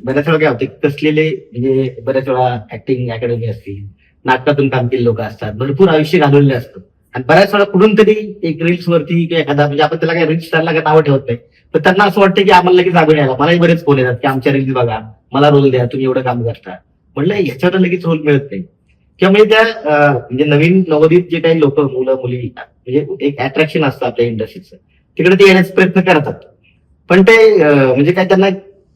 बऱ्याच वेळा काय होते, कसलेले म्हणजे बऱ्याच वेळा ऍक्टिंग अकॅडमी असतील, नाटकातून काम केलेले लोक असतात, भरपूर आयुष्य घालवलेले असतं आणि बऱ्याच वेळा कुठून तरी एक रील्स वरती किंवा एखादा म्हणजे आपण त्याला काय रील्स स्टारला काय नावं ठेवत नाही, पण त्यांना असं वाटतं की आम्हाला लगेच जागून यायला. मलाही बरेच फोन येतात की आमच्या रील्स बघा, मला रोल द्या, तुम्ही एवढं काम करता. म्हटलं ह्याच्यावर लगेच रोल मिळत नाही किंवा म्हणजे त्या म्हणजे नवीन नवोदित जे काही लोक मुलं मुली म्हणजे एक अट्रॅक्शन असतं आपल्या इंडस्ट्रीचं, तिकडे ते येण्याचा प्रयत्न करतात. पण ते म्हणजे काय त्यांना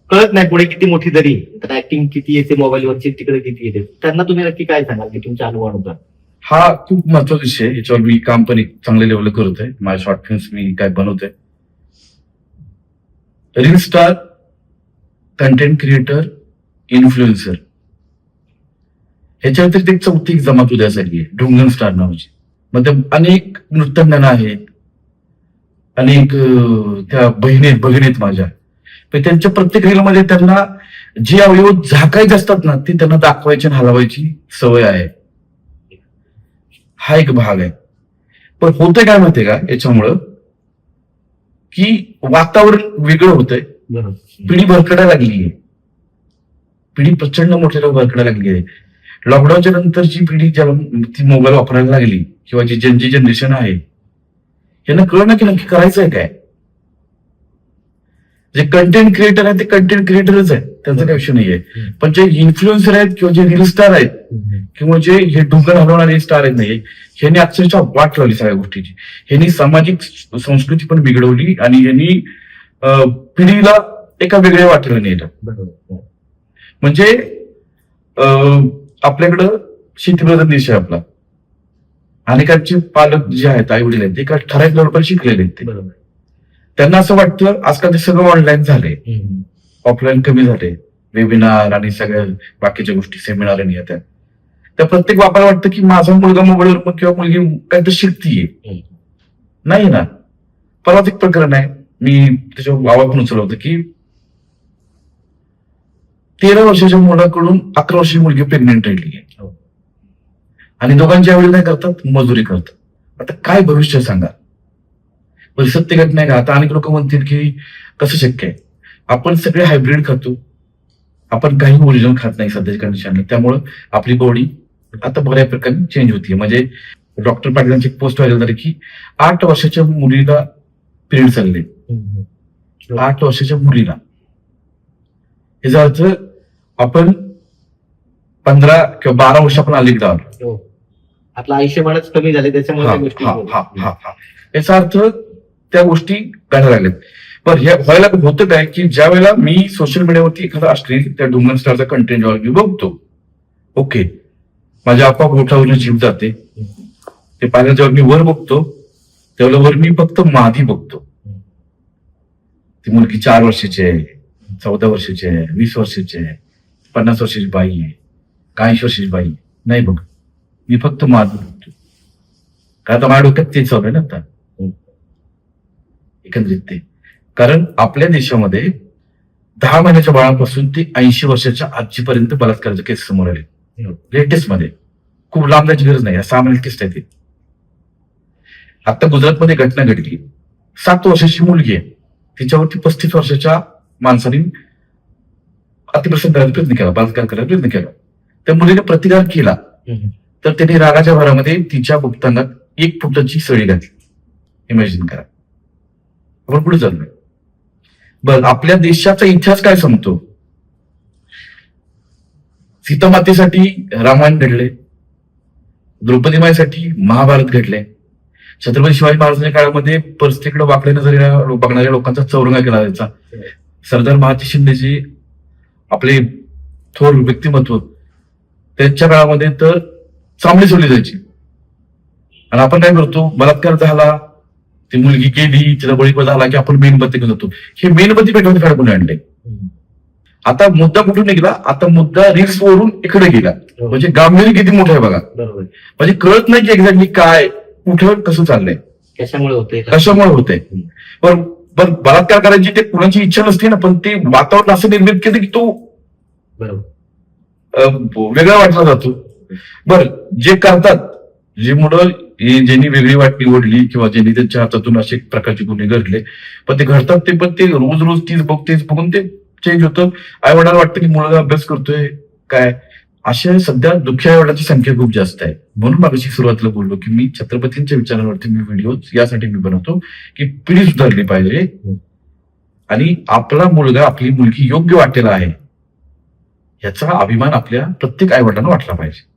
कळत नाही पुढे किती मोठी तरी त्यांना ऍक्टिंग किती येते, मोबाईलवरची तिकडे किती येते. त्यांना तुम्ही नक्की काय सांगाल की तुमच्या अनुभवानुसार? हा खूप महत्वाचा विषय आहे. याच्यावर मी काम पण एक चांगल्या लेवल करतोय. माझ्या शॉर्ट फिल्म्स मी काय बनवतोय. Reel star, content creator, influencer ह्याच्या व्यतिरिक्त एक चौथी एक जमात उद्यासारखी आहे, ढुंगण स्टार नावाची. मग ते अनेक नृत्यांगना आहेत, अनेक त्या बहिणी आहेत, भगिनी आहेत माझ्या. पण त्यांच्या प्रत्येक रीलमध्ये त्यांना जे अवयव झाकायचे असतात ना, ते त्यांना दाखवायची आणि हलवायची सवय आहे. हा एक भाग आहे. पण होतंय काय माहितीये का याच्यामुळं, की वातावरण वेगळं होतंय. बरोबर. पिढी भरकडायला लागली आहे. पिढी प्रचंड मोठ्या भरकडायला लागली आहे. लॉकडाऊनच्या नंतरची पिढी ज्याला ती मोबाईल वापरायला लागली किंवा जी जनरेशन आहे, यांना कळलं की नक्की करायचंय काय. जे कंटेंट क्रिएटर आहेत ते कंटेंट क्रिएटरच आहेत, त्यांचा काही विषय नाहीये. पण जे इन्फ्लुएन्सर आहेत किंवा जे रील स्टार आहेत किंवा जे हे ढुंगण हलवणारे स्टार आहेत नाही, ह्यांनी अक्षरशः वाट लावली सगळ्या गोष्टीची. ह्यांनी सामाजिक संस्कृती पण बिघडवली आणि ह्यांनी पिढीला एका वेगळ्या वाटेला नेलं. म्हणजे आपल्याकडं शेतीप्रधान देश आहे आपला. अनेकांचे पालक जे आहेत, आई वडील आहेत, ते एका ठराविक लेवलपर्यंत शिकलेले आहेत. ते त्यांना असं वाटतं आजकाल ते सगळं ऑनलाईन झाले, ऑफलाईन कमी झाले. वेबिनार आणि सगळ्या बाकीच्या गोष्टी, सेमिनार आणि येत्या त्या प्रत्येक बापाला वाटतं की माझा मुलगा मोबाईलवर किंवा मुलगी काहीतरी शिकतीये. नाही ना. परवाच एक प्रकरण आहे, मी त्याच्या आवाज पण उचललं होतं की 13 वर्षाच्या मुलाकडून 11 वर्षाची मुलगी प्रेग्नेंट राहिली आहे आणि दोघांच्या वडील काय करतात, मजुरी करतात. आता काय भविष्य सांगा. सत्य घटना नाही का. आता अनेक लोक म्हणतील की कसं शक्य आहे, आपण सगळे हायब्रिड खातो, आपण काही ओरिजिनल खात नाही सध्याच्या कंडिशनला. त्यामुळं आपली बॉडी आता बऱ्या प्रकारे चेंज होतीये. म्हणजे डॉक्टर पाटीलांची एक पोस्ट व्हायला झाली की 8 वर्षाच्या मुलीला पिरियड चालले. 8 वर्षाच्या मुलीला. याचा अर्थ आपण 15 किंवा 12 वर्ष आपण अलीकडे आलो. आपलं आयुष्यमानच कमी झाले त्याच्यामुळे याचा अर्थ त्या गोष्टी घडायला लागल्यात. पण हे व्हायला होतं काय की ज्या वेळेला मी सोशल मीडियावरती एखादा अश्लील त्या ढुंगण स्टारचा कंटेंट जेव्हा मी बघतो, ओके, माझ्या आपोआप ओठावरून जीव जाते. ते पाहिलं जेव्हा मी वर बघतो तेव्हा वर मी फक्त मादी बघतो. ती मुलगी 4 वर्षाची आहे, 14 वर्षाची आहे, 20 वर्षाची आहे, 50 वर्षाची बाई आहे, 80 वर्षाची बाई आहे. नाही बघ, मी फक्त मादी बघतो. कारण आता माझ्या डोक्यात तेच चालू आहे ना आता एकंदरीत ते. कारण आपल्या देशामध्ये 10 महिन्याच्या बाळापासून ते 80 वर्षाच्या आजीपर्यंत बलात्काराचे केस समोर आले. लेटेस्ट मध्ये खूप लांब जायची गरज नाही, 6 महिन्यात केस आहे ते. आता गुजरातमध्ये घटना घडली. 7 वर्षाची मुलगी आहे, तिच्यावरती 35 वर्षाच्या माणसाने अतिप्रसंग करायचा प्रयत्न केला, बलात्कार करायचा प्रयत्न केला. त्या मुलीने प्रतिकार केला तर त्यांनी रागाच्या भरामध्ये तिच्या गुप्तांगात 1 फुटाची सळी घातली. इमॅजिन करा. आपण पुढे चाललोय. बरं, आपल्या देशाचा इतिहास काय सांगतो. सीतामातेसाठी रामायण घडले, द्रौपदी माईसाठी महाभारत घडले, छत्रपती शिवाजी महाराजांच्या काळामध्ये परिस्थितीकडे वाकड्या नजरेला बघणाऱ्या लोकांचा चौरंगा केला जायचा. सरदार महाजी शिंदेजी आपले थोर व्यक्तिमत्व, त्यांच्या काळामध्ये तर चांबडी सोडली जायची. आणि आपण काय करतो, बलात्कार झाला, ती मुलगी गेली, तिला बळीपण झाला की आपण मेणबत्ती घेऊन जातो. हे मेणबत्ती पेटवून काढून आणले. आता मुद्दा कुठून निघाला, आता मुद्दा रील्स वरून इकडे गेला. म्हणजे गांभीर्य किती मोठं आहे बघा. म्हणजे कळत नाही की एक्झॅक्टली काय कुठं कसं चाललंय, कशामुळे होतंय. पण बलात्कार करायची ते कुणाची इच्छा नसते ना, पण ते वातावरण असं निर्मित केलं की तो वेगळा वाटला जातो. बरं, जे करतात, जे मुलं ज्यांनी वेगळी वाट निवडली किंवा ज्यांनी त्यांच्या हातातून असे प्रकारचे गुन्हे घडले, पण ते घडतात ते पण ते रोज रोज तीच बघून ते चेंज होतं. आई वडिलांना वाटतं की मुलगा अभ्यास करतोय काय. अशा सध्या दुःखी आई वडिलांची संख्या खूप जास्त आहे. म्हणून मागाशी सुरुवातीला बोललो की मी छत्रपतींच्या विचारांवरती मी व्हिडिओ यासाठी मी बनवतो की पिढी सुधारली पाहिजे आणि आपला मुलगा आपली मुलगी योग्य वाटेला आहे याचा अभिमान आपल्या प्रत्येक आई वडिलांना वाटला पाहिजे.